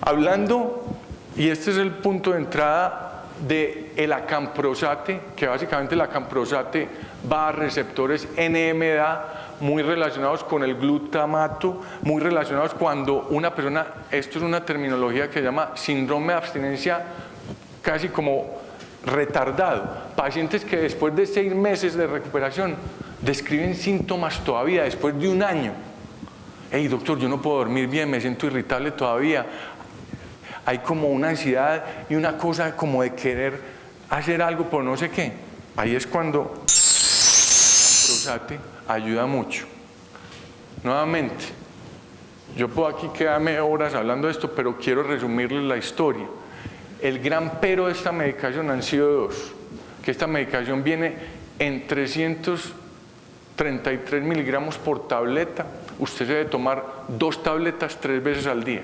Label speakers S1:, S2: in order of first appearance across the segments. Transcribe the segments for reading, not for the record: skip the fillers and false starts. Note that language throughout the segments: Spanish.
S1: Hablando, y este es el punto de entrada del acamprosate, que básicamente el acamprosate va a receptores NMDA muy relacionados con el glutamato, muy relacionados cuando una persona, esto es una terminología que se llama síndrome de abstinencia casi como retardado, pacientes que después de 6 meses de recuperación describen síntomas todavía después de 1 año. Hey doctor, yo no puedo dormir bien, me siento irritable todavía, hay como una ansiedad y una cosa como de querer hacer algo por no sé qué. Ahí es cuando el acamprosate ayuda mucho. Nuevamente, yo puedo aquí quedarme horas hablando de esto, pero quiero resumirles la historia. El gran pero de esta medicación han sido 2, que esta medicación viene en 333 miligramos por tableta. Usted se debe tomar 2 tabletas 3 veces al día,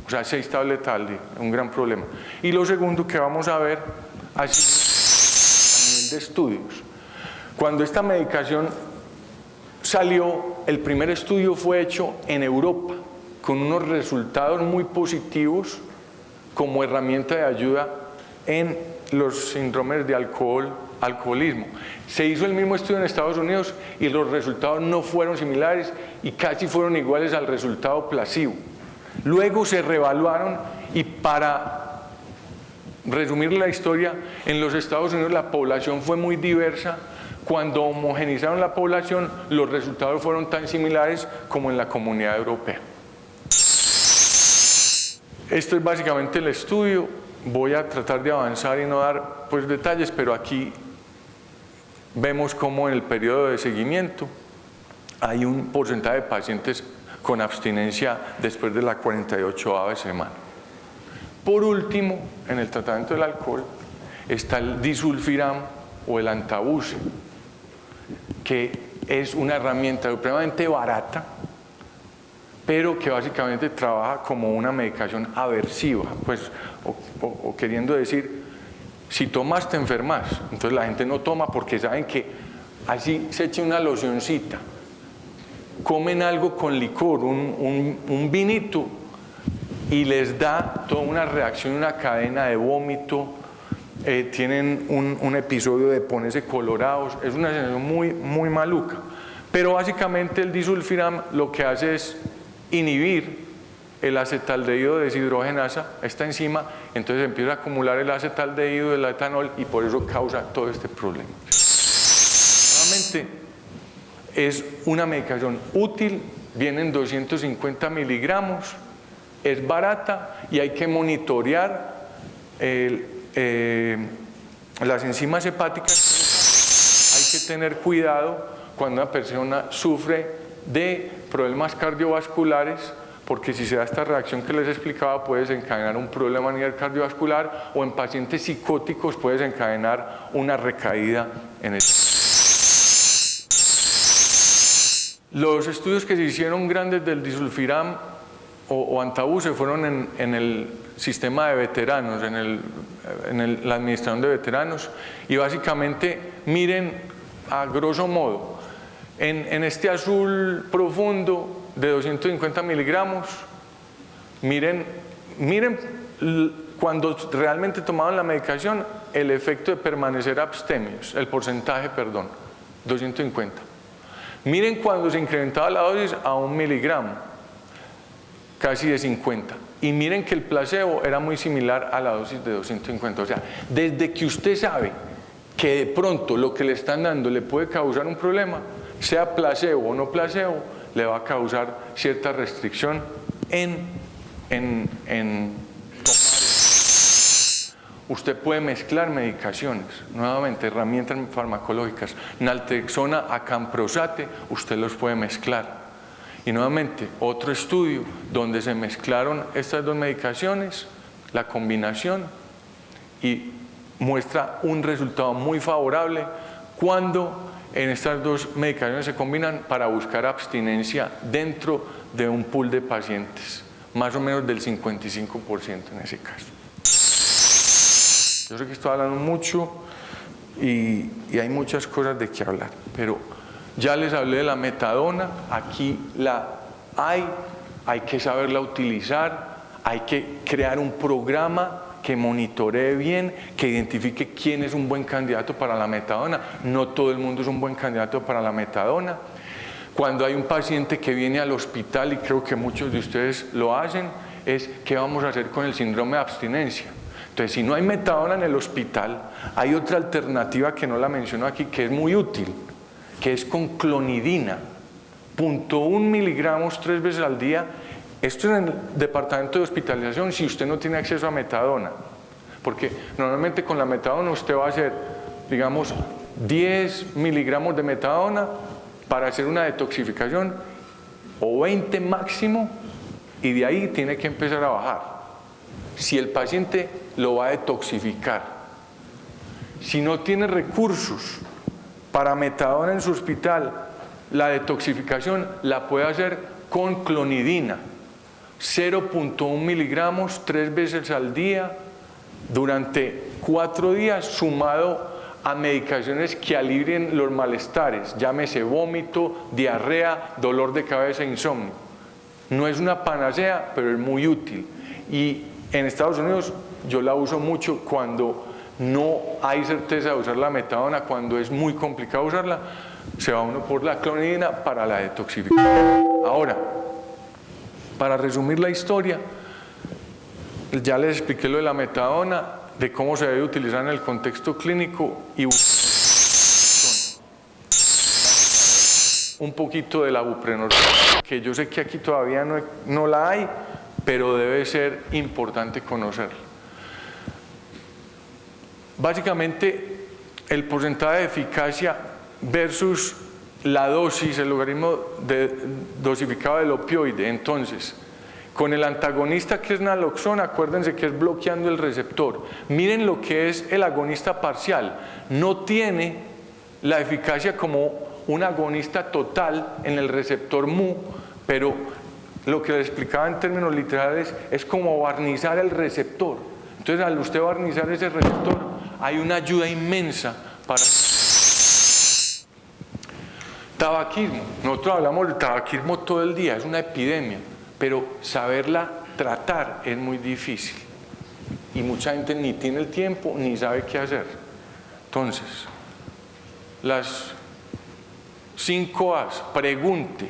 S1: o sea 6 tabletas al día, un gran problema. Y lo segundo que vamos a ver así, a nivel de estudios, cuando esta medicación salió, el primer estudio fue hecho en Europa con unos resultados muy positivos como herramienta de ayuda en los síndromes de alcoholismo. Se hizo el mismo estudio en Estados Unidos y los resultados no fueron similares y casi fueron iguales al resultado placebo. Luego se reevaluaron y, para resumir la historia, en los Estados Unidos la población fue muy diversa. Cuando homogenizaron la población, los resultados fueron tan similares como en la Comunidad Europea. Esto es básicamente el estudio. Voy a tratar de avanzar y no dar pues detalles, pero aquí vemos cómo en el periodo de seguimiento hay un porcentaje de pacientes con abstinencia después de la 48ª semana. Por último, en el tratamiento del alcohol está el disulfiram o el antabuse, que es una herramienta supremamente barata, pero que básicamente trabaja como una medicación aversiva, pues, o queriendo decir, si tomas te enfermas. Entonces la gente no toma porque saben que así se echa una locioncita, comen algo con licor, un vinito, y les da toda una reacción, una cadena de vómito, tienen un episodio de ponerse colorados, es una sensación muy maluca. Pero básicamente el disulfiram lo que hace es inhibir el acetaldehído deshidrogenasa, esta enzima, entonces empieza a acumular el acetaldehído del etanol y por eso causa todo este problema. Nuevamente, es una medicación útil, viene en 250 miligramos, es barata y hay que monitorear las enzimas hepáticas. Hay que tener cuidado cuando una persona sufre de problemas cardiovasculares, porque si se da esta reacción que les explicaba puede desencadenar un problema a nivel cardiovascular, o en pacientes psicóticos puede desencadenar una recaída en el... Los estudios que se hicieron grandes del disulfiram o antabuse fueron en el sistema de veteranos, en la administración de veteranos, y básicamente miren a grosso modo, en este azul profundo de 250 miligramos, miren cuando realmente tomaban la medicación, el efecto de permanecer abstemios, el porcentaje, perdón, 250. Miren cuando se incrementaba la dosis a 1 miligramo, casi de 50. Y miren que el placebo era muy similar a la dosis de 250. O sea, desde que usted sabe que de pronto lo que le están dando le puede causar un problema, sea placebo o no placebo, le va a causar cierta restricción en tomar. Usted puede mezclar medicaciones, nuevamente herramientas farmacológicas, naltrexona, acamprosate, usted los puede mezclar. Y nuevamente, otro estudio donde se mezclaron estas 2 medicaciones, la combinación, y muestra un resultado muy favorable cuando en estas 2 medicaciones se combinan para buscar abstinencia dentro de un pool de pacientes, más o menos del 55% en ese caso. Yo sé que estoy hablando mucho y hay muchas cosas de qué hablar, pero ya les hablé de la metadona, aquí la hay que saberla utilizar, hay que crear un programa que monitoree bien, que identifique quién es un buen candidato para la metadona. No todo el mundo es un buen candidato para la metadona. Cuando hay un paciente que viene al hospital, y creo que muchos de ustedes lo hacen, es ¿qué vamos a hacer con el síndrome de abstinencia? Entonces, si no hay metadona en el hospital, hay otra alternativa que no la menciono aquí, que es muy útil, que es con clonidina, 0.1 miligramos 3 veces al día. Esto en el departamento de hospitalización si usted no tiene acceso a metadona, porque normalmente con la metadona usted va a hacer, digamos, 10 miligramos de metadona para hacer una detoxificación, o 20 máximo, y de ahí tiene que empezar a bajar. Si el paciente lo va a detoxificar, si no tiene recursos para metadona en su hospital, la detoxificación la puede hacer con clonidina, 0.1 miligramos 3 veces al día durante 4 días, sumado a medicaciones que alivien los malestares, llámese vómito, diarrea, dolor de cabeza, insomnio. No es una panacea, pero es muy útil. Y en Estados Unidos yo la uso mucho cuando no hay certeza de usar la metadona, cuando es muy complicado usarla, se va uno por la clonidina para la detoxificación. Ahora, para resumir la historia, ya les expliqué lo de la metadona, de cómo se debe utilizar en el contexto clínico y un poquito de la buprenorfina, que yo sé que aquí todavía no la hay, pero debe ser importante conocerla. Básicamente, el porcentaje de eficacia versus la dosis, el logaritmo dosificado del opioide. Entonces, con el antagonista que es naloxona, acuérdense que es bloqueando el receptor. Miren lo que es el agonista parcial. No tiene la eficacia como un agonista total en el receptor mu, pero lo que les explicaba en términos literales es como barnizar el receptor. Entonces, al usted barnizar ese receptor, hay una ayuda inmensa para... Tabaquismo. Nosotros hablamos de tabaquismo todo el día, es una epidemia, pero saberla tratar es muy difícil. Y mucha gente ni tiene el tiempo ni sabe qué hacer. Entonces, las 5 A's: pregunte,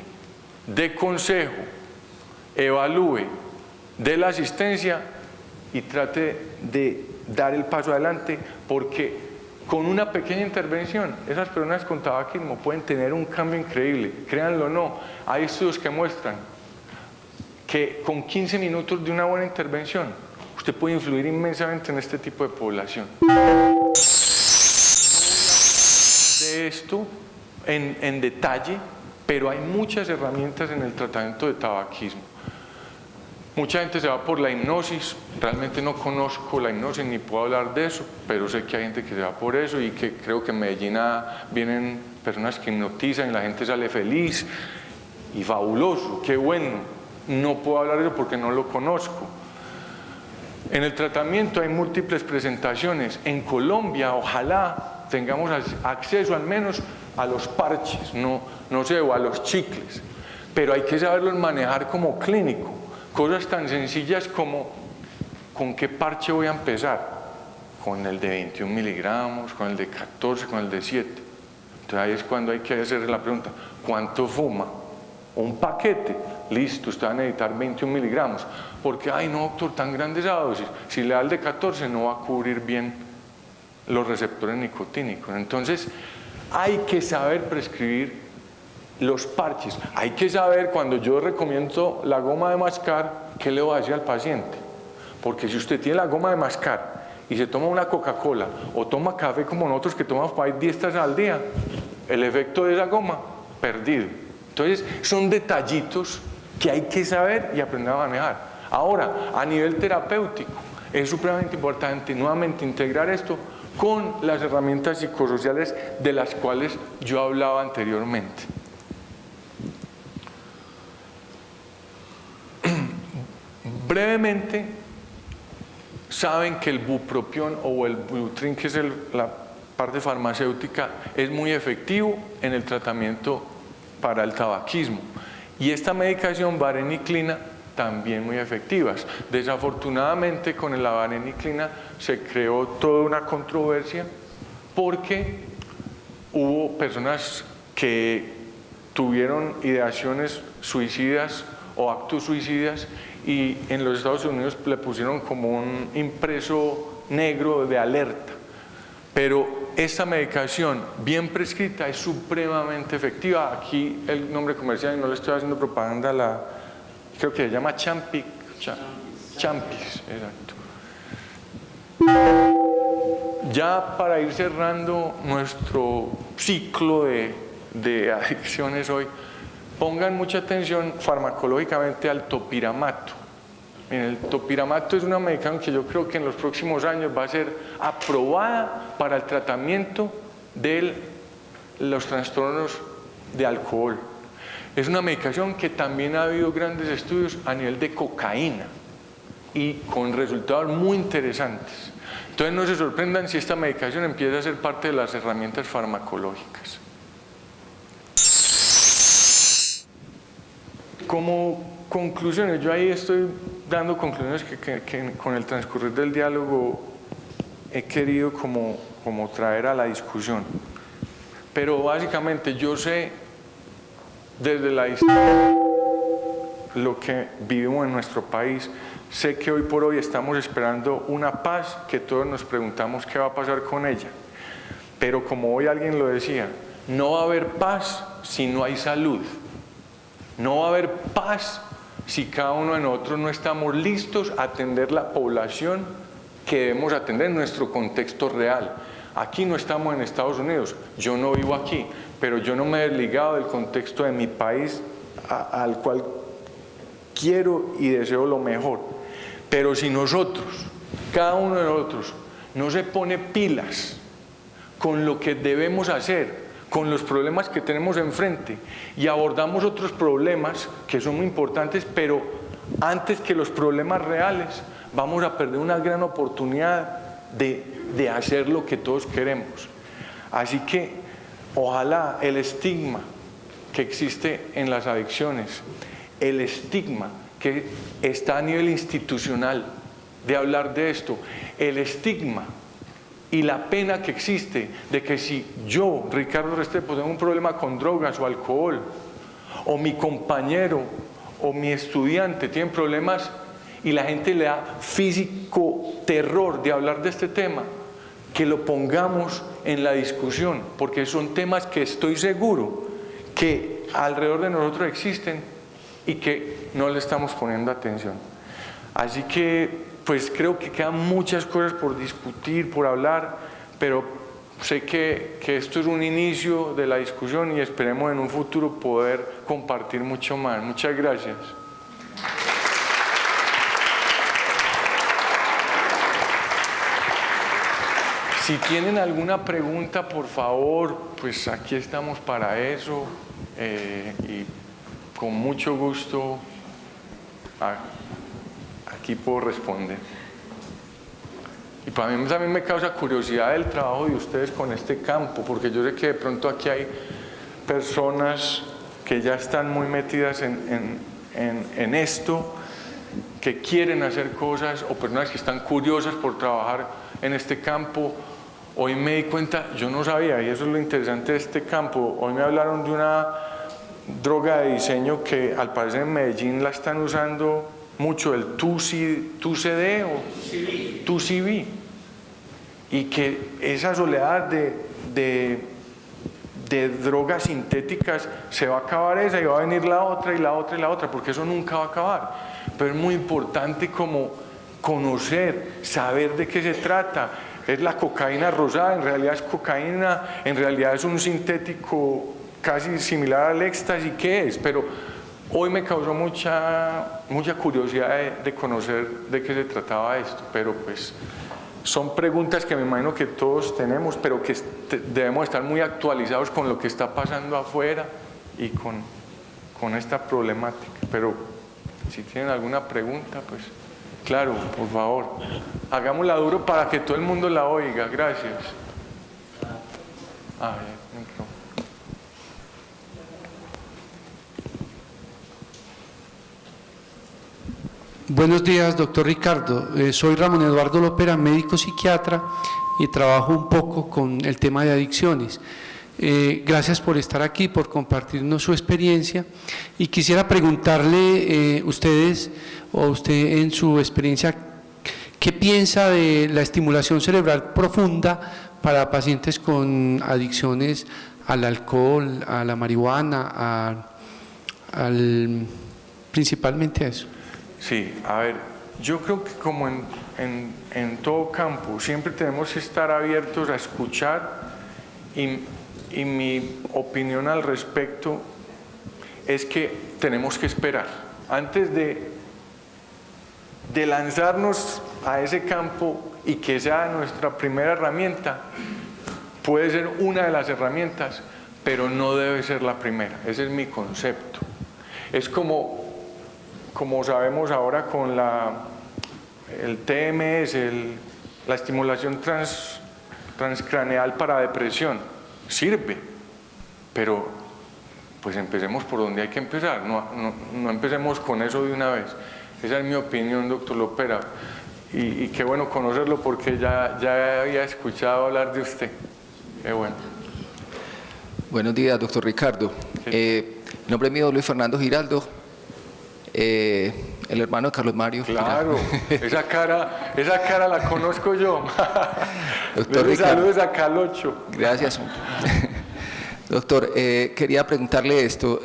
S1: dé consejo, evalúe, dé la asistencia y trate de dar el paso adelante, porque con una pequeña intervención, esas personas con tabaquismo pueden tener un cambio increíble. Créanlo o no, hay estudios que muestran que con 15 minutos de una buena intervención, usted puede influir inmensamente en este tipo de población. De esto en detalle, pero hay muchas herramientas en el tratamiento de tabaquismo. Mucha gente se va por la hipnosis, realmente no conozco la hipnosis ni puedo hablar de eso, pero sé que hay gente que se va por eso y que creo que en Medellín vienen personas que hipnotizan y la gente sale feliz y fabuloso, qué bueno. No puedo hablar de eso porque no lo conozco. En el tratamiento hay múltiples presentaciones. En Colombia, ojalá tengamos acceso al menos a los parches, no sé, o a los chicles, pero hay que saberlos manejar como clínico. Cosas tan sencillas como ¿con qué parche voy a empezar? Con el de 21 miligramos, con el de 14, con el de 7. Entonces ahí es cuando hay que hacer la pregunta, ¿cuánto fuma? Un paquete, listo, usted va a necesitar 21 miligramos. Porque, ay no doctor, tan grande esa dosis, si le da el de 14 no va a cubrir bien los receptores nicotínicos. Entonces hay que saber prescribir los parches. Hay que saber, cuando yo recomiendo la goma de mascar, qué le voy a decir al paciente, porque si usted tiene la goma de mascar y se toma una Coca-Cola o toma café como nosotros que tomamos para ir 10 tazas al día, el efecto de esa goma, perdido. Entonces son detallitos que hay que saber y aprender a manejar. Ahora, a nivel terapéutico, es supremamente importante nuevamente integrar esto con las herramientas psicosociales de las cuales yo hablaba anteriormente. Brevemente, saben que el bupropión o el Butrin, que es la parte farmacéutica, es muy efectivo en el tratamiento para el tabaquismo. Y esta medicación, vareniclina, también muy efectivas. Desafortunadamente con la vareniclina se creó toda una controversia porque hubo personas que tuvieron ideaciones suicidas o actos suicidas y en los Estados Unidos le pusieron como un impreso negro de alerta. Pero esta medicación bien prescrita es supremamente efectiva. Aquí el nombre comercial, no le estoy haciendo propaganda, creo que se llama Champix, exacto. Ya para ir cerrando nuestro ciclo de adicciones hoy, pongan mucha atención farmacológicamente al topiramato. El topiramato es una medicación que yo creo que en los próximos años va a ser aprobada para el tratamiento de los trastornos de alcohol. Es una medicación que también ha habido grandes estudios a nivel de cocaína y con resultados muy interesantes. Entonces no se sorprendan si esta medicación empieza a ser parte de las herramientas farmacológicas. Como conclusiones, yo ahí estoy dando conclusiones que con el transcurrir del diálogo he querido como traer a la discusión. Pero básicamente yo sé desde la historia lo que vivimos en nuestro país. Sé que hoy por hoy estamos esperando una paz que todos nos preguntamos qué va a pasar con ella. Pero como hoy alguien lo decía, no va a haber paz si no hay salud. No va a haber paz si cada uno de nosotros no estamos listos a atender la población que debemos atender en nuestro contexto real. Aquí no estamos en Estados Unidos, yo no vivo aquí, pero yo no me he desligado del contexto de mi país al cual quiero y deseo lo mejor. Pero si nosotros, cada uno de nosotros, no se pone pilas con lo que debemos hacer, con los problemas que tenemos enfrente y abordamos otros problemas que son muy importantes, pero antes que los problemas reales, vamos a perder una gran oportunidad de hacer lo que todos queremos. Así que ojalá el estigma que existe en las adicciones, el estigma que está a nivel institucional de hablar de esto, el estigma y la pena que existe de que si yo, Ricardo Restrepo, tengo un problema con drogas o alcohol, o mi compañero o mi estudiante tienen problemas y la gente le da físico terror de hablar de este tema, que lo pongamos en la discusión, porque son temas que estoy seguro que alrededor de nosotros existen y que no le estamos poniendo atención. Así que pues creo que quedan muchas cosas por discutir, por hablar, pero sé que esto es un inicio de la discusión y esperemos en un futuro poder compartir mucho más. Muchas gracias. Si tienen alguna pregunta, por favor, pues aquí estamos para eso y con mucho gusto aquí puedo responder. Y para mí también me causa curiosidad el trabajo de ustedes con este campo, porque yo sé que de pronto aquí hay personas que ya están muy metidas en esto, que quieren hacer cosas, o personas que están curiosas por trabajar en este campo. Hoy me di cuenta, yo no sabía, y eso es lo interesante de este campo, hoy me hablaron de una droga de diseño que al parecer en Medellín la están usando mucho, el 2CD o 2CB, y que esa soledad de drogas sintéticas se va a acabar esa y va a venir la otra y la otra y la otra, porque eso nunca va a acabar. Pero es muy importante como conocer, saber de qué se trata. Es la cocaína rosada, en realidad es cocaína, en realidad es un sintético casi similar al éxtasis, ¿qué es? Pero hoy me causó mucha curiosidad de conocer de qué se trataba esto, pero pues son preguntas que me imagino que todos tenemos, pero que debemos estar muy actualizados con lo que está pasando afuera y con esta problemática. Pero si tienen alguna pregunta, pues claro, por favor, hagámosla duro para que todo el mundo la oiga. Gracias.
S2: Buenos días, doctor Ricardo. Soy Ramón Eduardo Lopera, médico psiquiatra y trabajo un poco con el tema de adicciones. Gracias por estar aquí, por compartirnos su experiencia y quisiera preguntarle ustedes o usted en su experiencia, ¿qué piensa de la estimulación cerebral profunda para pacientes con adicciones al alcohol, a la marihuana, principalmente a eso?
S1: Sí, a ver, yo creo que como en todo campo, siempre tenemos que estar abiertos a escuchar y mi opinión al respecto es que tenemos que esperar. Antes de lanzarnos a ese campo y que sea nuestra primera herramienta, puede ser una de las herramientas, pero no debe ser la primera. Ese es mi concepto. Es como sabemos ahora con el TMS, la estimulación transcraneal para depresión, sirve, pero pues empecemos por donde hay que empezar, no empecemos con eso de una vez. Esa es mi opinión, doctor Lopera, y qué bueno conocerlo porque ya había escuchado hablar de usted. Qué bueno.
S3: Buenos días, doctor Ricardo. El nombre mío es Luis Fernando Giraldo, el hermano de Carlos Mario.
S1: Claro, esa cara la conozco yo.
S3: Doctor Ricardo,
S1: saludos a Calocho.
S3: Gracias. Doctor, quería preguntarle esto.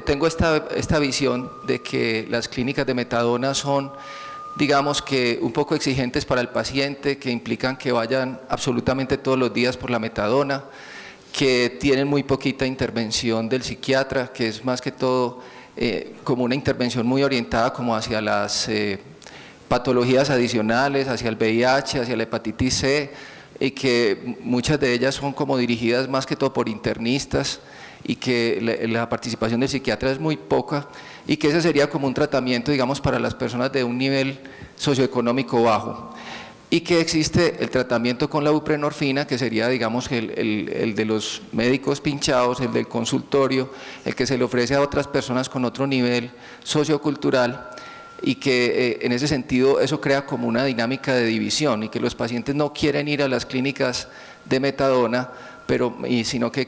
S3: Tengo esta visión de que las clínicas de metadona son, digamos que un poco exigentes para el paciente, que implican que vayan absolutamente todos los días por la metadona, que tienen muy poquita intervención del psiquiatra, que es más que todo como una intervención muy orientada como hacia las patologías adicionales, hacia el VIH, hacia la hepatitis C, y que muchas de ellas son como dirigidas más que todo por internistas, y que la participación del psiquiatra es muy poca, y que ese sería como un tratamiento, digamos, para las personas de un nivel socioeconómico bajo, y que existe el tratamiento con la buprenorfina, que sería, digamos, el de los médicos pinchados, el del consultorio, el que se le ofrece a otras personas con otro nivel sociocultural, y que en ese sentido eso crea como una dinámica de división, y que los pacientes no quieren ir a las clínicas de metadona, sino que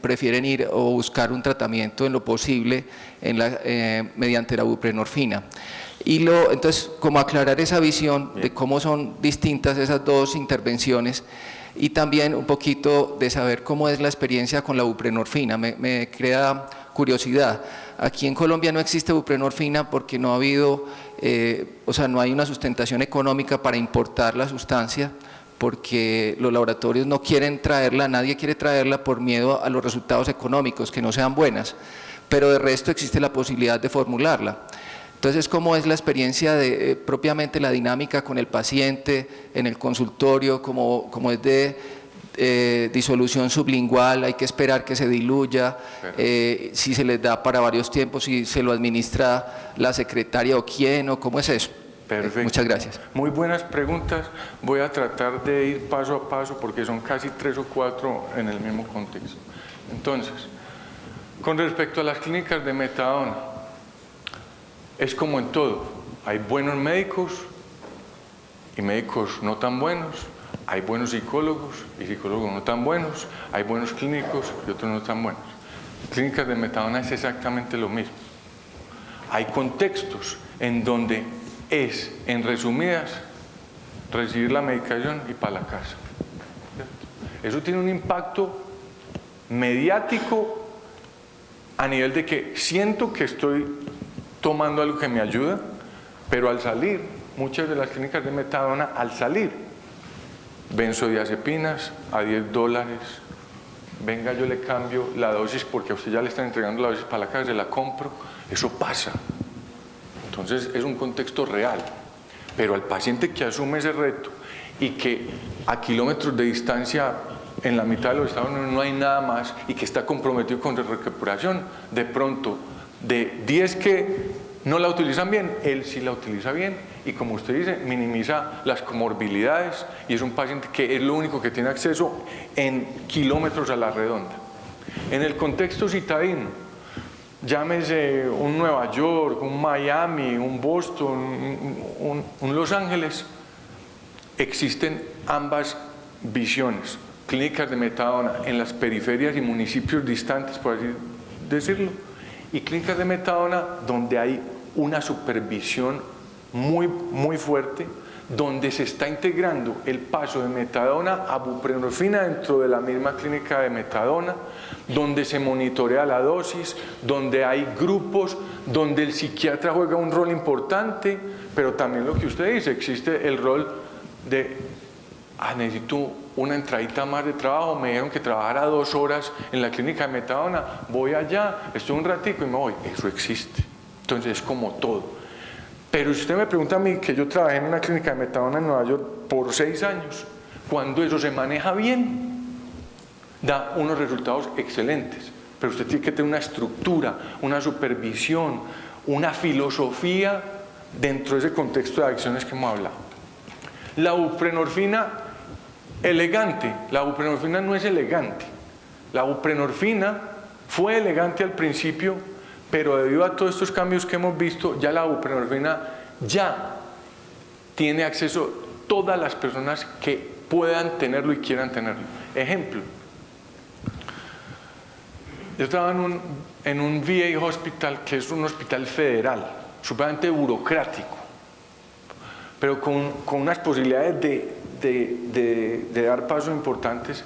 S3: prefieren ir o buscar un tratamiento en lo posible mediante la buprenorfina. Entonces, como aclarar esa visión de cómo son distintas esas dos intervenciones, y también un poquito de saber cómo es la experiencia con la buprenorfina. Me crea curiosidad. Aquí en Colombia no existe buprenorfina porque no ha habido, no hay una sustentación económica para importar la sustancia, porque los laboratorios no quieren traerla, nadie quiere traerla por miedo a los resultados económicos, que no sean buenas, pero de resto existe la posibilidad de formularla. Entonces, ¿cómo es la experiencia de propiamente la dinámica con el paciente en el consultorio? ¿Cómo es de disolución sublingual? ¿Hay que esperar que se diluya? Si se les da para varios tiempos, si se lo administra la secretaria o quién, o cómo es eso.
S1: Perfecto.
S3: Muchas gracias.
S1: Muy buenas preguntas. Voy a tratar de ir paso a paso porque son casi 3 o 4 en el mismo contexto. Entonces, con respecto a las clínicas de metadona, es como en todo, hay buenos médicos y médicos no tan buenos, hay buenos psicólogos y psicólogos no tan buenos, hay buenos clínicos y otros no tan buenos. Clínicas de metadona es exactamente lo mismo. Hay contextos en donde es, en resumidas, recibir la medicación y para la casa. Eso tiene un impacto mediático a nivel de que siento que estoy tomando algo que me ayuda, pero al salir, muchas de las clínicas de metadona, al salir, benzodiazepinas a $10, venga, yo le cambio la dosis porque a usted ya le están entregando la dosis para la casa, se la compro, eso pasa. Entonces es un contexto real, pero al paciente que asume ese reto y que a kilómetros de distancia en la mitad de los Estados Unidos no hay nada más y que está comprometido con la recuperación, de pronto de 10 que no la utilizan bien, él sí la utiliza bien y, como usted dice, minimiza las comorbilidades y es un paciente que es lo único que tiene acceso en kilómetros a la redonda. En el contexto citadino, llámese un Nueva York, un Miami, un Boston, un Los Ángeles, existen ambas visiones, clínicas de metadona en las periferias y municipios distantes, por así decirlo, y clínicas de metadona donde hay una supervisión muy fuerte, donde se está integrando el paso de metadona a buprenorfina dentro de la misma clínica de metadona, donde se monitorea la dosis, donde hay grupos, donde el psiquiatra juega un rol importante, pero también lo que usted dice, existe el rol de, necesito una entradita más de trabajo, me dijeron que trabajara 2 horas en la clínica de metadona, voy allá, estoy un ratico y me voy, eso existe. Entonces es como todo. Pero si usted me pregunta a mí, que yo trabajé en una clínica de metadona en Nueva York por 6 años, cuando eso se maneja bien, da unos resultados excelentes. Pero usted tiene que tener una estructura, una supervisión, una filosofía dentro de ese contexto de acciones que hemos hablado. La buprenorfina elegante, la buprenorfina no es elegante. La buprenorfina fue elegante al principio, pero debido a todos estos cambios que hemos visto, ya la buprenorfina ya tiene acceso a todas las personas que puedan tenerlo y quieran tenerlo. Ejemplo, yo estaba en un VA Hospital, que es un hospital federal, supremamente burocrático, pero con unas posibilidades de dar pasos importantes.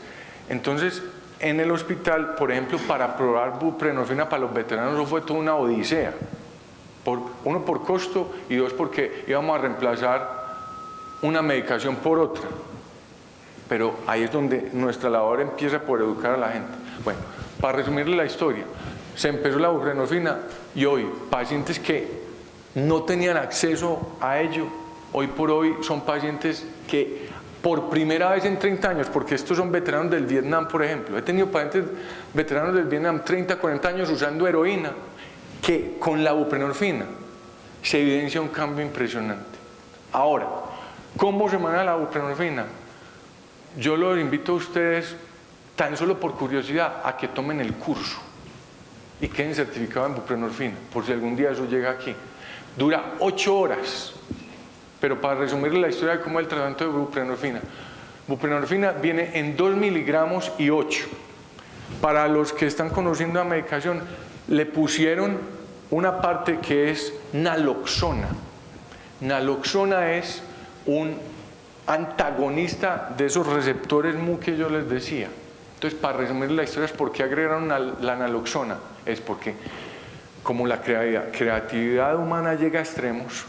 S1: Entonces, en el hospital, por ejemplo, para probar buprenorfina para los veteranos, eso fue toda una odisea. Uno, por costo, y 2, porque íbamos a reemplazar una medicación por otra. Pero ahí es donde nuestra labor empieza por educar a la gente. Bueno, para resumirle la historia, se empezó la buprenorfina y hoy pacientes que no tenían acceso a ello, hoy por hoy son pacientes que por primera vez en 30 años, porque estos son veteranos del Vietnam, por ejemplo. He tenido pacientes veteranos del Vietnam, 30, 40 años usando heroína, que con la buprenorfina se evidencia un cambio impresionante. Ahora, ¿cómo se maneja la buprenorfina? Yo los invito a ustedes, tan solo por curiosidad, a que tomen el curso y queden certificados en buprenorfina, por si algún día eso llega aquí. Dura 8 horas. Pero para resumirle la historia de cómo es el tratamiento de buprenorfina. Buprenorfina viene en 2 miligramos y 8. Para los que están conociendo la medicación, le pusieron una parte que es naloxona. Naloxona es un antagonista de esos receptores mu que yo les decía. Entonces, para resumir la historia, es por qué agregaron la naloxona. Es porque, como la creatividad humana llega a extremos,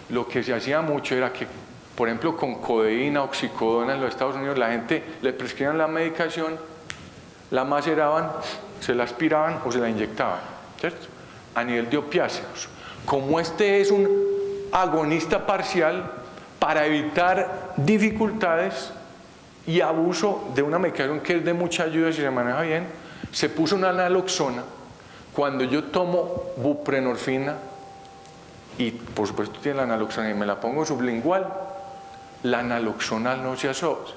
S1: lo que se hacía mucho era que, por ejemplo, con codeína, oxicodona en los Estados Unidos, la gente le prescribían la medicación, la maceraban, se la aspiraban o se la inyectaban, ¿cierto? A nivel de opiáceos. Como este es un agonista parcial, para evitar dificultades y abuso de una medicación que es de mucha ayuda si se maneja bien, se puso una naloxona. Cuando yo tomo buprenorfina, y por supuesto tiene la naloxona y me la pongo sublingual, la naloxona no se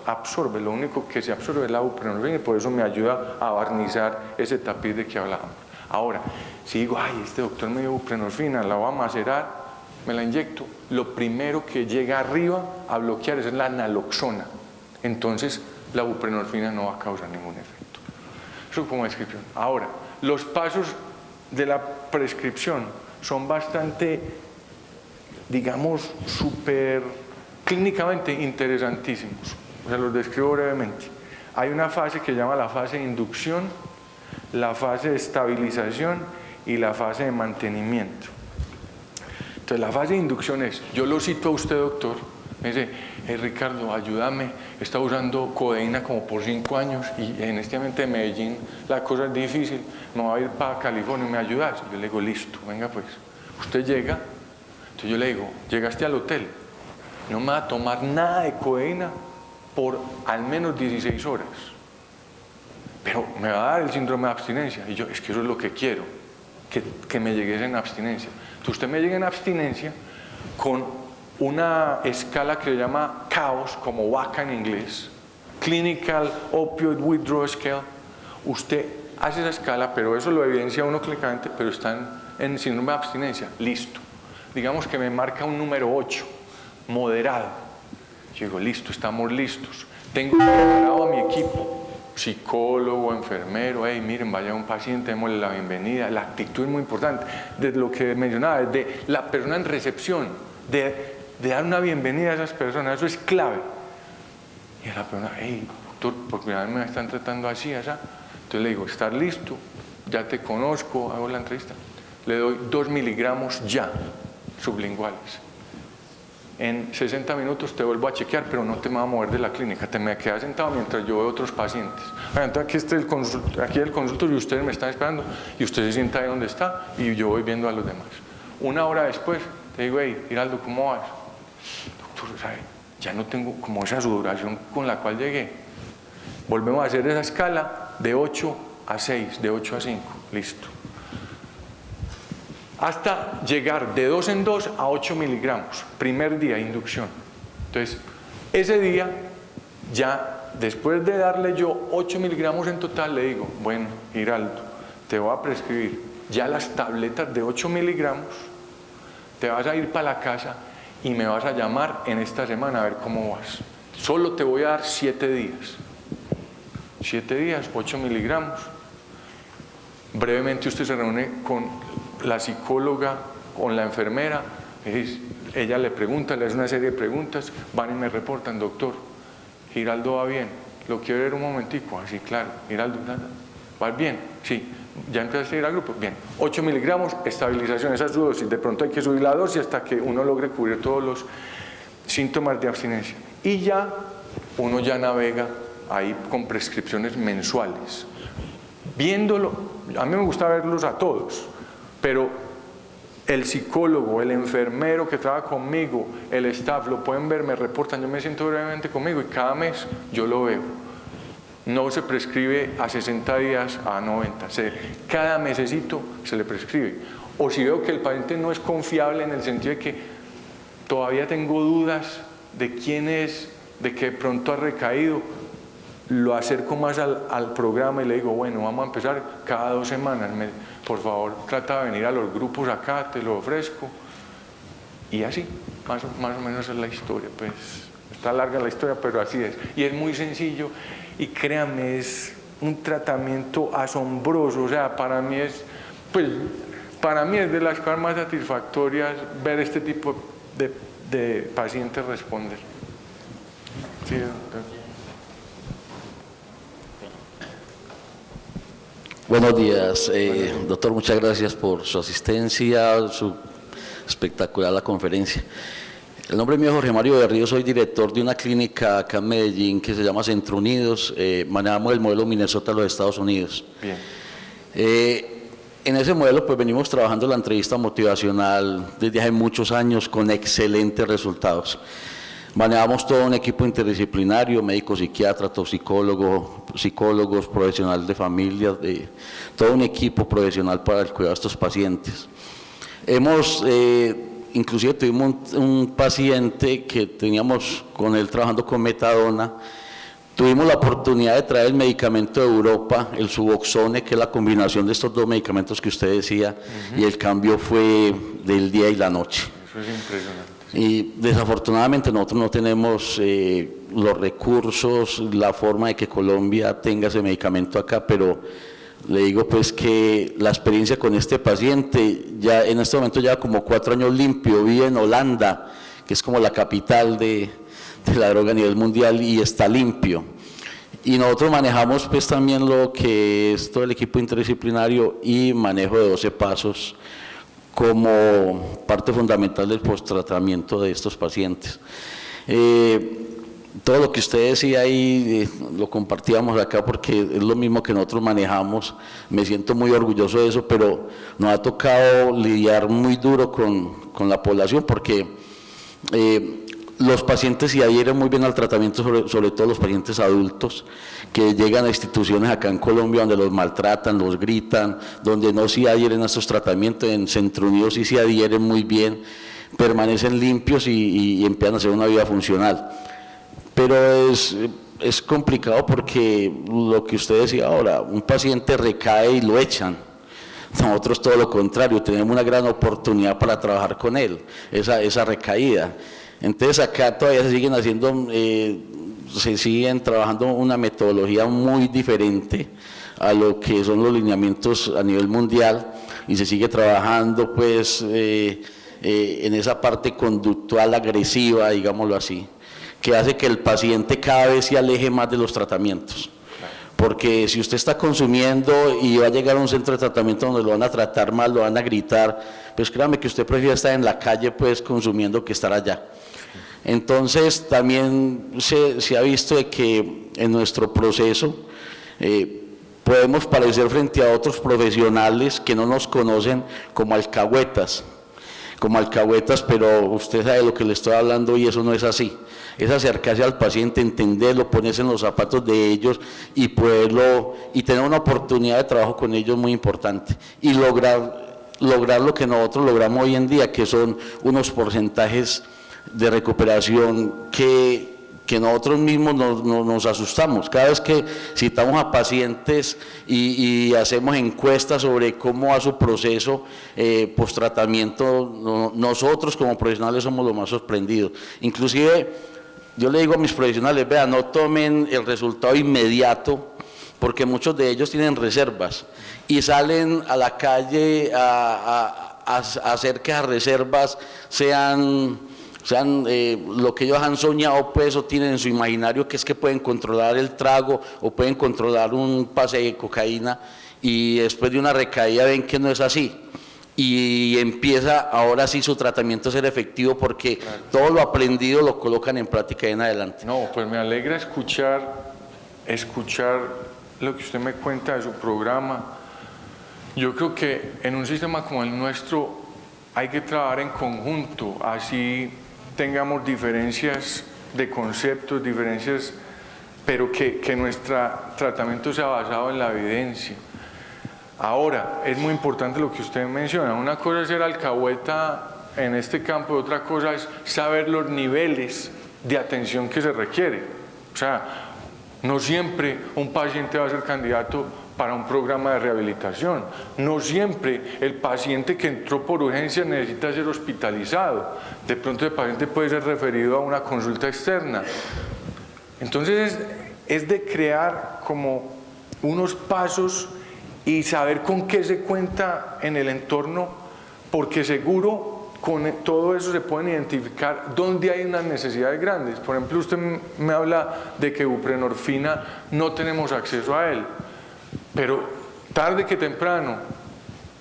S1: absorbe, lo único que se absorbe es la buprenorfina y por eso me ayuda a barnizar ese tapiz de que hablábamos. Ahora, si digo, ay, este doctor me dio buprenorfina, la voy a macerar, me la inyecto, lo primero que llega arriba a bloquear es la naloxona, entonces la buprenorfina no va a causar ningún efecto. Eso como descripción. Ahora, los pasos de la prescripción son bastante, digamos, súper clínicamente interesantísimos. O sea, los describo brevemente. Hay una fase que se llama la fase de inducción, la fase de estabilización y la fase de mantenimiento. Entonces, la fase de inducción es, yo lo cito a usted, doctor, me dice, Ricardo, ayúdame, he estado usando codeína como por 5 años y en este ambiente de Medellín la cosa es difícil, me voy a ir para California, ¿me ayudas? Yo le digo, listo, venga pues. Usted llega, entonces yo le digo, llegaste al hotel, no me va a tomar nada de codeína por al menos 16 horas, pero me va a dar el síndrome de abstinencia. Y yo, es que eso es lo que quiero, que me llegues en abstinencia. Entonces usted me llega en abstinencia con una escala que se llama CAOS, como WACA en inglés, Clinical Opioid Withdrawal Scale. Usted hace esa escala, pero eso lo evidencia uno clínicamente, pero están en síndrome de abstinencia, listo. Digamos que me marca un número 8, moderado. Yo digo, listo, estamos listos. Tengo preparado a mi equipo, psicólogo, enfermero, hey, miren, vaya un paciente, démosle la bienvenida. La actitud es muy importante, desde lo que mencionaba, desde la persona en recepción, de dar una bienvenida a esas personas, eso es clave. Y a la persona, hey, doctor, por primera vez me están tratando así, así. Entonces le digo, ¿estás listo? Ya te conozco, hago la entrevista. Le doy 2 miligramos ya, sublinguales. En 60 minutos te vuelvo a chequear, pero no te me vas a mover de la clínica, te me quedas sentado mientras yo veo otros pacientes. Entonces aquí el consultorio y ustedes me están esperando y usted se sienta ahí donde está y yo voy viendo a los demás. Una hora después te digo, hey, Giraldo, ¿cómo vas? Doctor, ¿sabe? Ya no tengo como esa sudoración con la cual llegué. Volvemos a hacer esa escala de 8 a 6, de 8 a 5, listo. Hasta llegar de 2 en 2 a 8 miligramos, primer día, inducción. Entonces, ese día, ya después de darle yo 8 miligramos en total, le digo, bueno, Giraldo, te voy a prescribir ya las tabletas de 8 miligramos, te vas a ir para la casa y me vas a llamar en esta semana a ver cómo vas. Solo te voy a dar 7 días. 7 días, 8 miligramos. Brevemente usted se reúne con la psicóloga, con la enfermera, ella le pregunta, le hace una serie de preguntas, van y me reportan, doctor, Giraldo va bien, lo quiero ver un momentico, así claro, Giraldo, ¿vas bien? Sí, ¿ya empezaste a ir al grupo? Bien, 8 miligramos, estabilización, esa es su dosis, de pronto hay que subir la dosis hasta que uno logre cubrir todos los síntomas de abstinencia. Y ya, uno ya navega ahí con prescripciones mensuales. Viéndolo, a mí me gusta verlos a todos, pero el psicólogo, el enfermero que trabaja conmigo, el staff, lo pueden ver, me reportan, yo me siento brevemente conmigo y cada mes yo lo veo. No se prescribe a 60 días, a 90, cada mesecito se le prescribe. O si veo que el paciente no es confiable en el sentido de que todavía tengo dudas de quién es, de que de pronto ha recaído, lo acerco más al programa y le digo, bueno, vamos a empezar cada 2 semanas, por favor trata de venir a los grupos acá, te lo ofrezco. Y así, más o menos es la historia, pues está larga la historia, pero así es. Y es muy sencillo y créanme, es un tratamiento asombroso, o sea, para mí es de las cosas más satisfactorias ver este tipo de pacientes responder. Sí, doctor.
S4: Buenos días, doctor, muchas gracias por su asistencia, espectacular la conferencia. El nombre mío es Jorge Mario Berrío, soy director de una clínica acá en Medellín que se llama Centro Unidos, manejamos el modelo Minnesota de los Estados Unidos.
S1: Bien.
S4: En ese modelo pues venimos trabajando la entrevista motivacional desde hace muchos años con excelentes resultados. Manejamos todo un equipo interdisciplinario, médico, psiquiatra, toxicólogo, psicólogos, profesional de familia, todo un equipo profesional para el cuidado de estos pacientes. Inclusive tuvimos un paciente que teníamos con él trabajando con metadona, tuvimos la oportunidad de traer el medicamento de Europa, el Suboxone, que es la combinación de estos 2 medicamentos que usted decía, y el cambio fue del día y la noche.
S1: Eso es impresionante.
S4: Y desafortunadamente nosotros no tenemos los recursos, la forma de que Colombia tenga ese medicamento acá, pero le digo pues que la experiencia con este paciente, ya en este momento lleva como 4 años limpio, vive en Holanda, que es como la capital de la droga a nivel mundial y está limpio. Y nosotros manejamos pues también lo que es todo el equipo interdisciplinario y manejo de 12 pasos como parte fundamental del posttratamiento de estos pacientes. Todo lo que usted decía ahí lo compartíamos acá porque es lo mismo que nosotros manejamos, me siento muy orgulloso de eso, pero nos ha tocado lidiar muy duro con la población porque los pacientes sí adhieren muy bien al tratamiento, sobre todo los pacientes adultos que llegan a instituciones acá en Colombia donde los maltratan, los gritan, donde no sí adhieren a estos tratamientos. En Centro Unidos sí se adhieren muy bien, permanecen limpios y empiezan a hacer una vida funcional. pero es complicado porque lo que usted decía ahora, un paciente recae y lo echan. Nosotros todo lo contrario, tenemos una gran oportunidad para trabajar con él, esa recaída. Entonces acá todavía se siguen trabajando una metodología muy diferente a lo que son los lineamientos a nivel mundial, y se sigue trabajando pues en esa parte conductual agresiva, digámoslo así, que hace que el paciente cada vez se aleje más de los tratamientos. Porque si usted está consumiendo y va a llegar a un centro de tratamiento donde lo van a tratar mal, lo van a gritar, pues créame que usted prefiere estar en la calle pues consumiendo que estar allá. Entonces también se ha visto de que en nuestro proceso podemos parecer frente a otros profesionales que no nos conocen como alcahuetas, pero usted sabe de lo que le estoy hablando y eso no es así. Es acercarse al paciente, entenderlo, ponerse en los zapatos de ellos y tener una oportunidad de trabajo con ellos muy importante y lograr lo que nosotros logramos hoy en día, que son unos porcentajes de recuperación que nosotros mismos nos asustamos. Cada vez que citamos a pacientes y hacemos encuestas sobre cómo va su proceso post-tratamiento, nosotros como profesionales somos los más sorprendidos. Inclusive yo le digo a mis profesionales, vean, no tomen el resultado inmediato, porque muchos de ellos tienen reservas y salen a la calle a hacer que las reservas sean lo que ellos han soñado pues, o tienen en su imaginario, que es que pueden controlar el trago o pueden controlar un pase de cocaína, y después de una recaída ven que no es así. Y empieza ahora sí su tratamiento a ser efectivo, porque claro, todo lo aprendido lo colocan en práctica y en adelante.
S1: No, pues me alegra escuchar lo que usted me cuenta de su programa. Yo creo que en un sistema como el nuestro hay que trabajar en conjunto, así tengamos diferencias de conceptos, pero que nuestro tratamiento sea basado en la evidencia. Ahora, es muy importante lo que usted menciona. Una cosa es ser alcahueta en este campo, y otra cosa es saber los niveles de atención que se requiere. O sea, no siempre un paciente va a ser candidato para un programa de rehabilitación. No siempre el paciente que entró por urgencia necesita ser hospitalizado. De pronto el paciente puede ser referido a una consulta externa. Entonces, es de crear como unos pasos y saber con qué se cuenta en el entorno, porque seguro con todo eso se pueden identificar dónde hay unas necesidades grandes. Por ejemplo, usted me habla de que buprenorfina no tenemos acceso a él, pero tarde que temprano,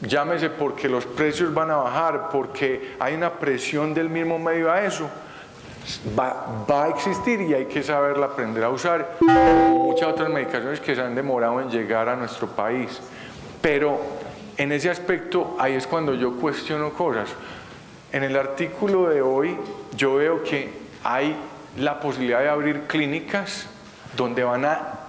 S1: llámese porque los precios van a bajar, porque hay una presión del mismo medio a eso, va a existir y hay que saberla aprender a usar, como muchas otras medicaciones que se han demorado en llegar a nuestro país. Pero en ese aspecto, ahí es cuando yo cuestiono cosas. En el artículo de hoy yo veo que hay la posibilidad de abrir clínicas donde van a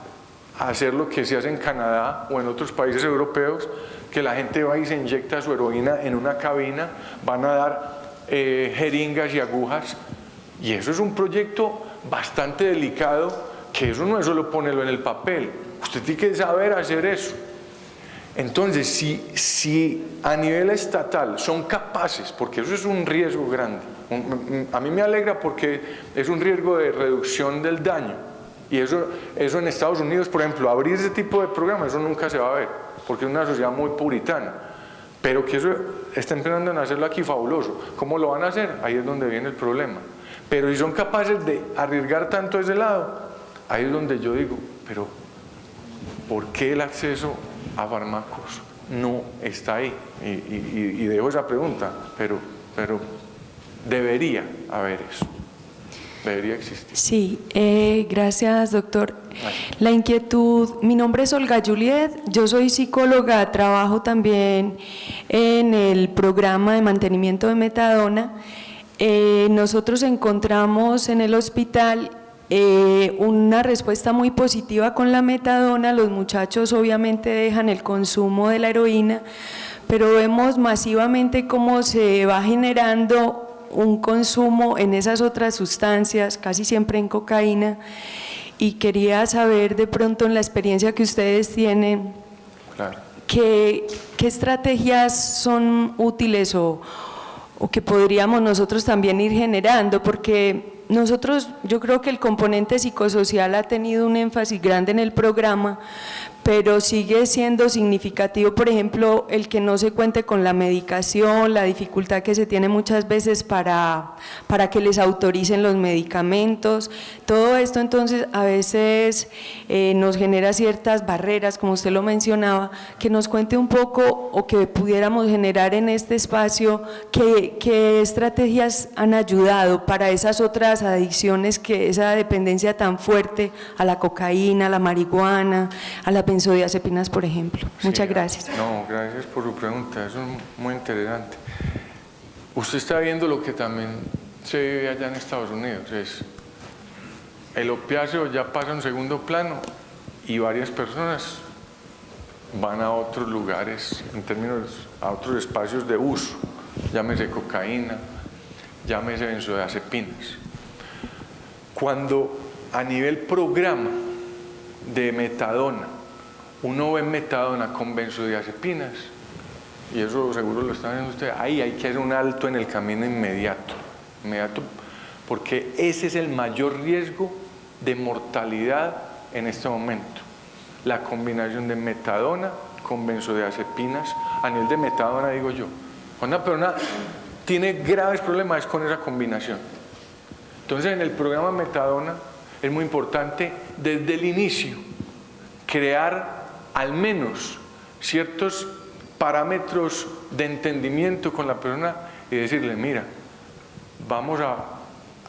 S1: hacer lo que se hace en Canadá o en otros países europeos, que la gente va y se inyecta su heroína en una cabina, van a dar jeringas y agujas, y eso es un proyecto bastante delicado, que eso no es solo ponerlo en el papel, usted tiene que saber hacer eso. Entonces, si a nivel estatal son capaces, porque eso es un riesgo grande, a mí me alegra porque es un riesgo de reducción del daño, y eso en Estados Unidos, por ejemplo, abrir ese tipo de programas, eso nunca se va a ver, porque es una sociedad muy puritana, pero que eso está empezando a hacerlo aquí fabuloso. ¿Cómo lo van a hacer? Ahí es donde viene el problema. Pero si son capaces de arriesgar tanto ese lado, ahí es donde yo digo, pero ¿por qué el acceso a fármacos no está ahí? Y dejo esa pregunta, pero debería haber eso, debería existir.
S5: Sí, gracias, doctor. La inquietud, mi nombre es Olga Juliet, yo soy psicóloga, trabajo también en el programa de mantenimiento de metadona. Nosotros encontramos en el hospital una respuesta muy positiva con la metadona. Los muchachos obviamente dejan el consumo de la heroína, pero vemos masivamente cómo se va generando un consumo en esas otras sustancias, casi siempre en cocaína, y quería saber de pronto en la experiencia que ustedes tienen,
S1: Claro.
S5: ¿qué estrategias son útiles o que podríamos nosotros también ir generando? Porque nosotros, yo creo que el componente psicosocial ha tenido un énfasis grande en el programa, pero sigue siendo significativo, por ejemplo, el que no se cuente con la medicación, la dificultad que se tiene muchas veces para que les autoricen los medicamentos. Todo esto entonces a veces nos genera ciertas barreras, como usted lo mencionaba, que nos cuente un poco o que pudiéramos generar en este espacio qué estrategias han ayudado para esas otras adicciones, que esa dependencia tan fuerte a la cocaína, a la marihuana, a la benzodiazepinas, por ejemplo. Muchas gracias.
S1: No, gracias por su pregunta, eso es muy interesante. Usted está viendo lo que también se vive allá en Estados Unidos, es el opiáceo ya pasa en segundo plano y varias personas van a otros lugares, en términos, a otros espacios de uso, llámese cocaína, llámese benzodiazepinas. Cuando a nivel programa de metadona, uno ve metadona con benzodiazepinas, y eso seguro lo están viendo ustedes, ahí hay que hacer un alto en el camino inmediato, porque ese es el mayor riesgo de mortalidad en este momento. La combinación de metadona con benzodiazepinas, a nivel de metadona digo yo, cuando una persona tiene graves problemas con esa combinación. Entonces en el programa metadona es muy importante desde el inicio crear al menos ciertos parámetros de entendimiento con la persona y decirle, mira, vamos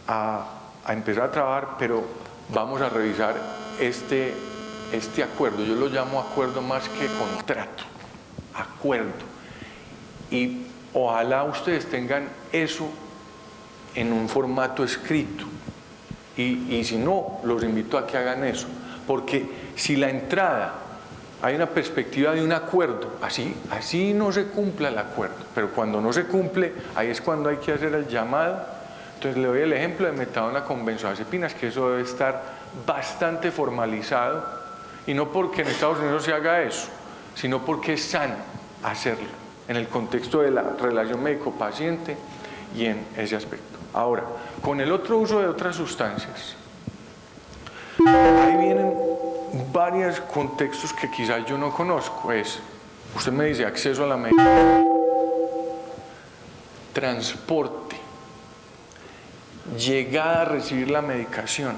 S1: a empezar a trabajar, pero vamos a revisar este acuerdo. Yo lo llamo acuerdo más que contrato, acuerdo. Y ojalá ustedes tengan eso en un formato escrito. Y si no, los invito a que hagan eso. Porque si la entrada hay una perspectiva de un acuerdo, así no se cumpla el acuerdo, pero cuando no se cumple, ahí es cuando hay que hacer el llamado. Entonces le doy el ejemplo de metadona con benzodiazepinas, que eso debe estar bastante formalizado, y no porque en Estados Unidos se haga eso, sino porque es sano hacerlo, en el contexto de la relación médico-paciente y en ese aspecto. Ahora, con el otro uso de otras sustancias, ahí vienen varios contextos que quizás yo no conozco. Usted me dice acceso a la medicación, transporte, llegada a recibir la medicación,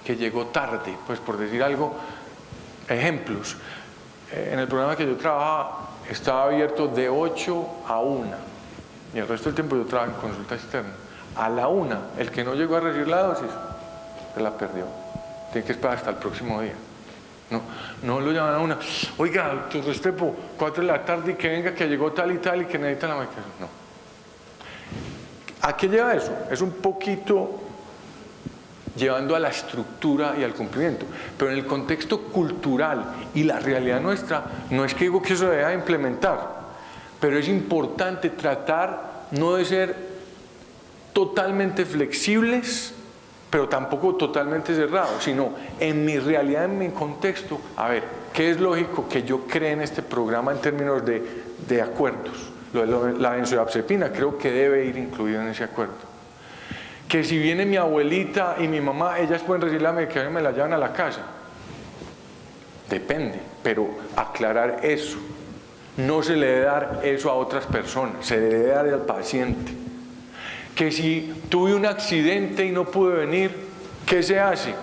S1: que llegó tarde, pues por decir algo, ejemplos. En el programa que yo trabajaba estaba abierto de 8 a 1 y el resto del tiempo yo trabajaba en consulta externa. A la 1, el que no llegó a recibir la dosis, se la perdió. Tiene que esperar hasta el próximo día. No lo llaman a una, oiga, doctor Restrepo, 4 de la tarde y que venga, que llegó tal y tal y que necesita la medicación. No. ¿A qué lleva eso? Es un poquito llevando a la estructura y al cumplimiento, pero en el contexto cultural y la realidad nuestra, no es que digo que eso se deba implementar, pero es importante tratar no de ser totalmente flexibles, pero tampoco totalmente cerrados, sino en mi realidad, en mi contexto, a ver, ¿qué es lógico que yo cree en este programa en términos de acuerdos? La benzodiazepina creo que debe ir incluida en ese acuerdo. Que si viene mi abuelita y mi mamá, ellas pueden recibir la medicación y me la llevan a la casa. Depende, pero aclarar eso. No se le debe dar eso a otras personas, se le debe dar al paciente. Que si tuve un accidente y no pude venir, ¿qué se hace?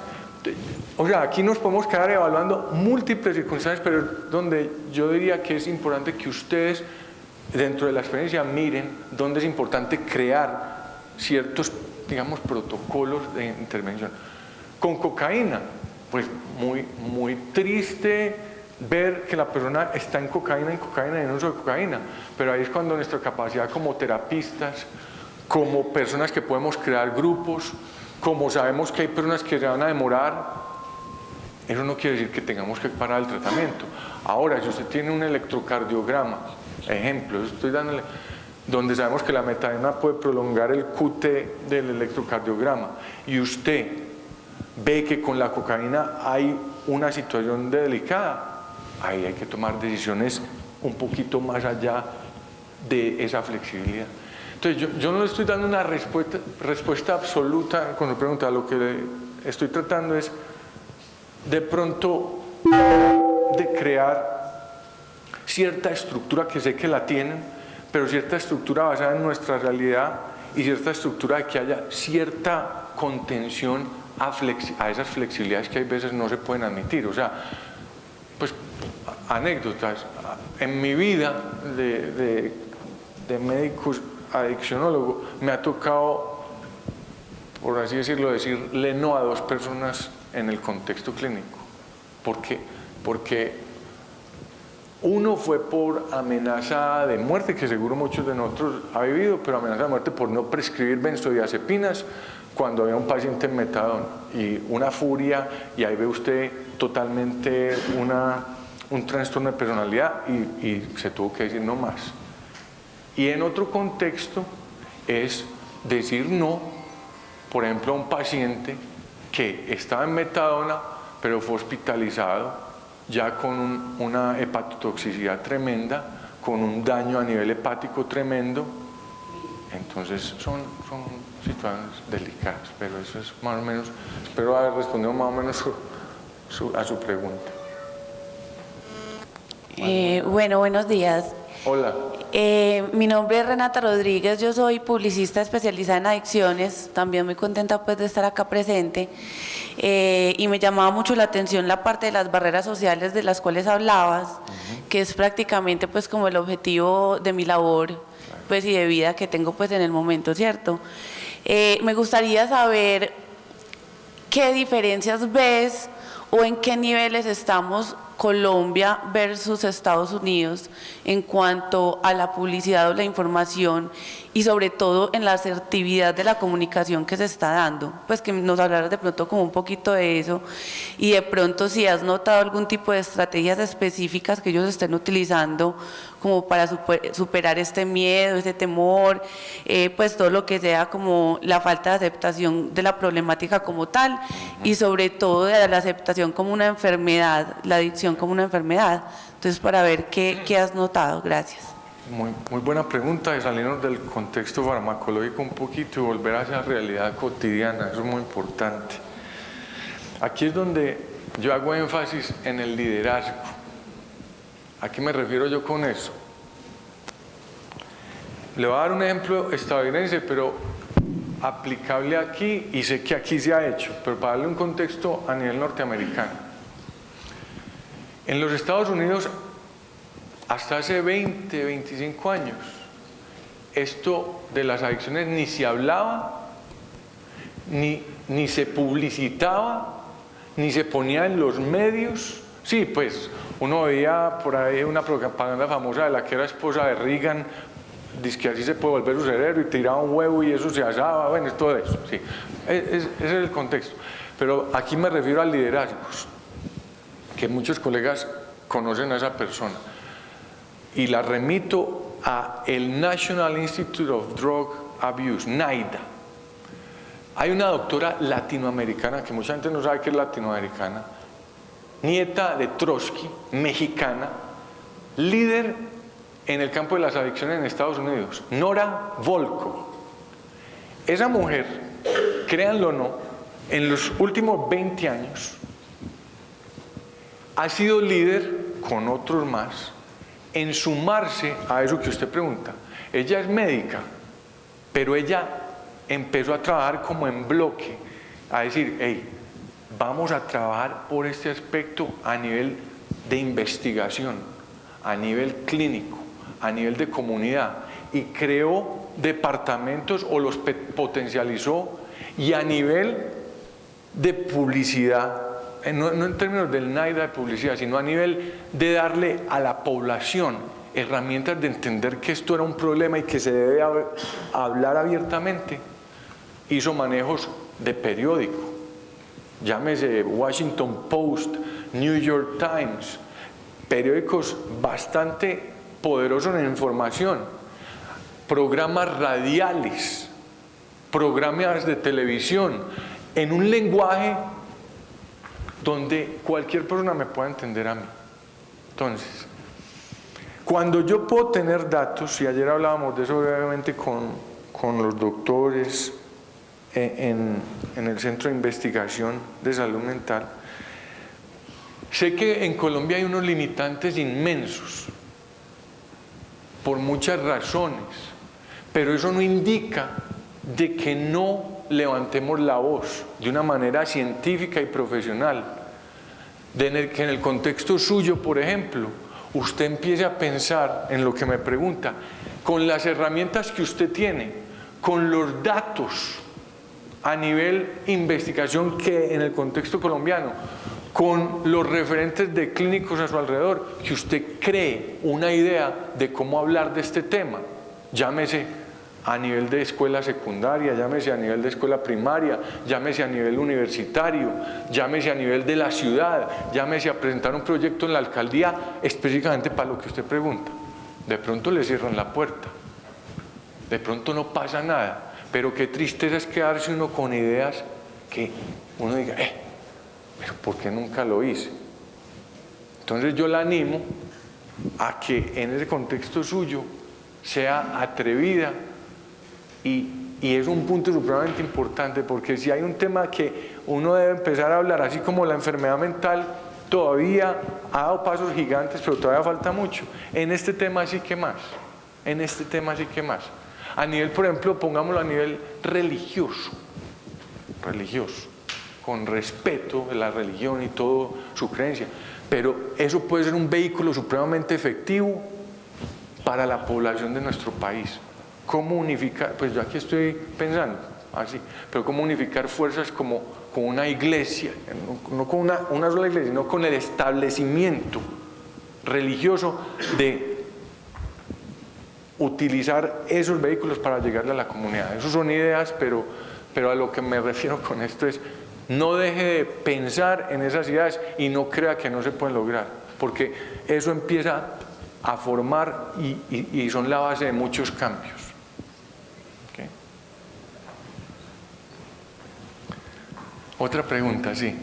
S1: O sea, aquí nos podemos quedar evaluando múltiples circunstancias, pero donde yo diría que es importante que ustedes, dentro de la experiencia, miren dónde es importante crear ciertos, digamos, protocolos de intervención. Con cocaína, pues muy triste ver que la persona está en cocaína y en uso de cocaína, pero ahí es cuando nuestra capacidad como terapistas, como personas que podemos crear grupos, como sabemos que hay personas que se van a demorar, eso no quiere decir que tengamos que parar el tratamiento. Ahora, si usted tiene un electrocardiograma, ejemplo, estoy dándole, donde sabemos que la metadona puede prolongar el QT del electrocardiograma, y usted ve que con la cocaína hay una situación delicada, ahí hay que tomar decisiones un poquito más allá de esa flexibilidad. Entonces yo no le estoy dando una respuesta absoluta con su pregunta, lo que le estoy tratando es de pronto de crear cierta estructura que sé que la tienen, pero cierta estructura basada en nuestra realidad y cierta estructura de que haya cierta contención a esas flexibilidades que hay veces no se pueden admitir. O sea, pues anécdotas. En mi vida de médico adiccionólogo me ha tocado, por así decirlo, decirle no a 2 personas en el contexto clínico. ¿Por qué? Porque uno fue por amenaza de muerte, que seguro muchos de nosotros ha vivido, pero amenaza de muerte por no prescribir benzodiazepinas cuando había un paciente en metadona, y una furia, y ahí ve usted totalmente un trastorno de personalidad, y se tuvo que decir no más. Y en otro contexto es decir no, por ejemplo, a un paciente que estaba en metadona, pero fue hospitalizado ya con una hepatotoxicidad tremenda, con un daño a nivel hepático tremendo. Entonces son situaciones delicadas, pero eso es más o menos, espero haber respondido más o menos a su pregunta.
S6: Bueno, buenos días.
S1: Hola.
S6: Mi nombre es Renata Rodríguez, yo soy publicista especializada en adicciones, también muy contenta pues de estar acá presente, y me llamaba mucho la atención la parte de las barreras sociales de las cuales hablabas, que es prácticamente pues como el objetivo de mi labor pues y de vida que tengo pues en el momento, ¿cierto? Me gustaría saber qué diferencias ves o en qué niveles estamos Colombia versus Estados Unidos en cuanto a la publicidad o la información, y sobre todo en la asertividad de la comunicación que se está dando. Pues que nos hablaras de pronto como un poquito de eso, y de pronto si has notado algún tipo de estrategias específicas que ellos estén utilizando como para superar este miedo, este temor, pues todo lo que sea como la falta de aceptación de la problemática como tal, y sobre todo de la aceptación como una enfermedad, la adicción como una enfermedad. Entonces, para ver qué has notado. Gracias.
S1: Muy buena pregunta, de salirnos del contexto farmacológico un poquito y volver a esa realidad cotidiana, eso es muy importante. Aquí es donde yo hago énfasis en el liderazgo. ¿A qué me refiero yo con eso? Le voy a dar un ejemplo estadounidense, pero aplicable aquí, y sé que aquí se ha hecho, pero para darle un contexto a nivel norteamericano. En los Estados Unidos, hasta hace 20, 25 años, esto de las adicciones ni se hablaba, ni se publicitaba, ni se ponía en los medios. Sí, pues uno veía por ahí una propaganda famosa de la que era esposa de Reagan, dice que así se puede volver su cerebro, y tiraba un huevo y eso se asaba, bueno, es todo eso, sí. Ese es el contexto. Pero aquí me refiero a liderazgos, que muchos colegas conocen a esa persona. Y la remito a el National Institute of Drug Abuse, NIDA. Hay una doctora latinoamericana, que mucha gente no sabe que es latinoamericana, nieta de Trotsky, mexicana, líder en el campo de las adicciones en Estados Unidos, Nora Volkow. Esa mujer, créanlo o no, en los últimos 20 años ha sido líder con otros más en sumarse a eso que usted pregunta. Ella es médica, pero ella empezó a trabajar como en bloque, a decir, hey, vamos a trabajar por este aspecto a nivel de investigación, a nivel clínico, a nivel de comunidad, y creó departamentos o los potencializó, y a nivel de publicidad, no en términos del NIDA de publicidad, sino a nivel de darle a la población herramientas de entender que esto era un problema y que se debe hablar abiertamente. Hizo manejos de periódico, llámese Washington Post, New York Times, periódicos bastante poderosos en información. programas radiales, programas de televisión, en un lenguaje donde cualquier persona me pueda entender a mí. Entonces, cuando yo puedo tener datos, y ayer hablábamos de eso brevemente con los doctores en el Centro de Investigación de Salud Mental, sé que en Colombia hay unos limitantes inmensos, por muchas razones, pero eso no indica de que no levantemos la voz de una manera científica y profesional, que en el contexto suyo, por ejemplo, usted empiece a pensar en lo que me pregunta, con las herramientas que usted tiene, con los datos a nivel investigación que en el contexto colombiano, con los referentes de clínicos a su alrededor, que usted cree una idea de cómo hablar de este tema, llámese a nivel de escuela secundaria, llámese a nivel de escuela primaria, llámese a nivel universitario, llámese a nivel de la ciudad, llámese a presentar un proyecto en la alcaldía específicamente para lo que usted pregunta. De pronto le cierran la puerta, de pronto no pasa nada, pero qué tristeza es quedarse uno con ideas que uno diga, pero ¿por qué nunca lo hice? Entonces yo la animo a que en ese contexto suyo sea atrevida y es un punto supremamente importante, porque si hay un tema que uno debe empezar a hablar, así como la enfermedad mental todavía ha dado pasos gigantes, pero todavía falta mucho, en este tema sí que más, en este tema sí que más. A nivel, por ejemplo, pongámoslo a nivel religioso, con respeto de la religión y toda su creencia, pero eso puede ser un vehículo supremamente efectivo para la población de nuestro país. ¿Cómo unificar? Pues yo aquí estoy pensando así, pero cómo unificar fuerzas como con una iglesia, no con una sola iglesia, sino con el establecimiento religioso de utilizar esos vehículos para llegarle a la comunidad. Esas son ideas, pero a lo que me refiero con esto es, no deje de pensar en esas ideas y no crea que no se pueden lograr, porque eso empieza a formar y son la base de muchos cambios. ¿Okay? Otra pregunta, sí.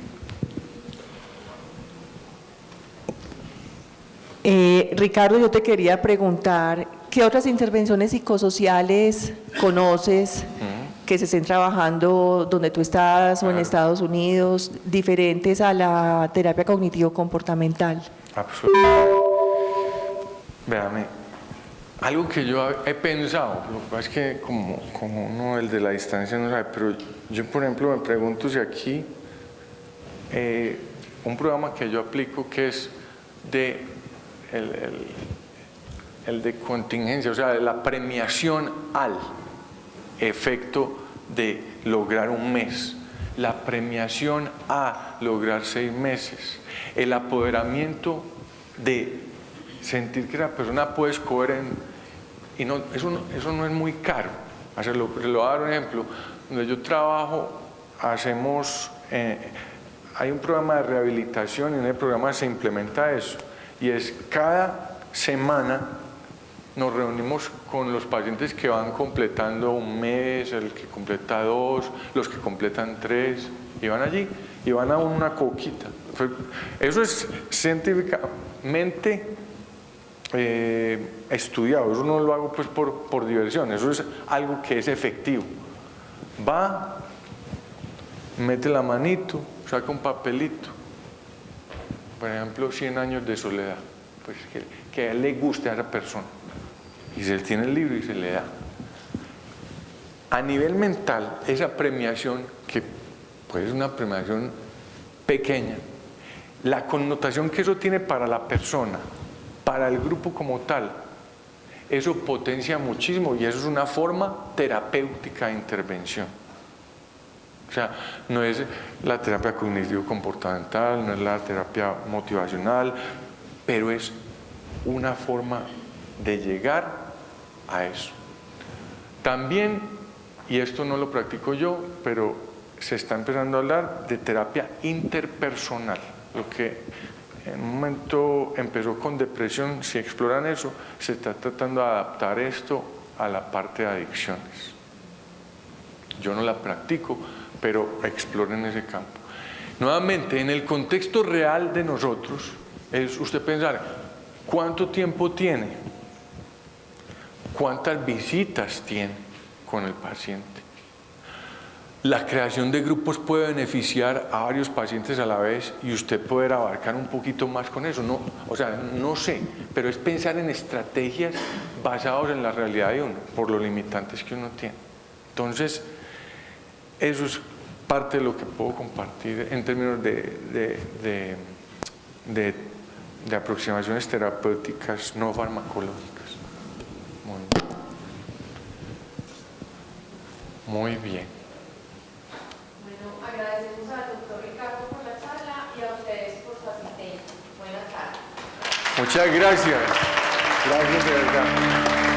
S7: Ricardo, yo te quería preguntar, ¿qué otras intervenciones psicosociales conoces que se estén trabajando donde tú estás o en Estados Unidos, diferentes a la terapia cognitivo-comportamental?
S1: Absolutamente. Véame, algo que yo he pensado, lo que pasa es que como uno, el de la distancia no sabe, pero yo, por ejemplo, me pregunto si aquí un programa que yo aplico que es de el de contingencia, o sea, la premiación al efecto de lograr un mes, la premiación a lograr 6 meses, el apoderamiento de sentir que la persona puede escoger y no, eso no es muy caro hacerlo. Le voy a dar un ejemplo. Donde yo trabajo, hay un programa de rehabilitación y en el programa se implementa eso, y es cada semana nos reunimos con los pacientes que van completando un mes, el que completa 2, los que completan 3, y van allí y van a una coquita. Eso es científicamente estudiado, eso no lo hago pues por diversión, eso es algo que es efectivo. Va, mete la manito, saca un papelito, por ejemplo 100 años de soledad, pues que a él le guste a esa persona, y se tiene el libro y se le da. A nivel mental, esa premiación, que pues es una premiación pequeña, la connotación que eso tiene para la persona, para el grupo como tal, eso potencia muchísimo, y eso es una forma terapéutica de intervención. O sea, no es la terapia cognitivo-comportamental, no es la terapia motivacional, pero es una forma de llegar a eso. También, y esto no lo practico yo, pero se está empezando a hablar de terapia interpersonal, lo que en un momento empezó con depresión. Si exploran eso, se está tratando de adaptar esto a la parte de adicciones. Yo no la practico, pero exploren ese campo. Nuevamente, en el contexto real de nosotros, es usted pensar, ¿cuánto tiempo tiene? ¿Cuántas visitas tiene con el paciente? La creación de grupos puede beneficiar a varios pacientes a la vez y usted poder abarcar un poquito más con eso. No, o sea, no sé, pero es pensar en estrategias basadas en la realidad de uno, por los limitantes que uno tiene. Entonces, eso es parte de lo que puedo compartir en términos de aproximaciones terapéuticas no farmacológicas. Muy bien.
S8: Bueno, agradecemos al doctor Ricardo por la charla y a ustedes por su asistencia. Buenas tardes.
S1: Muchas gracias. Gracias de verdad.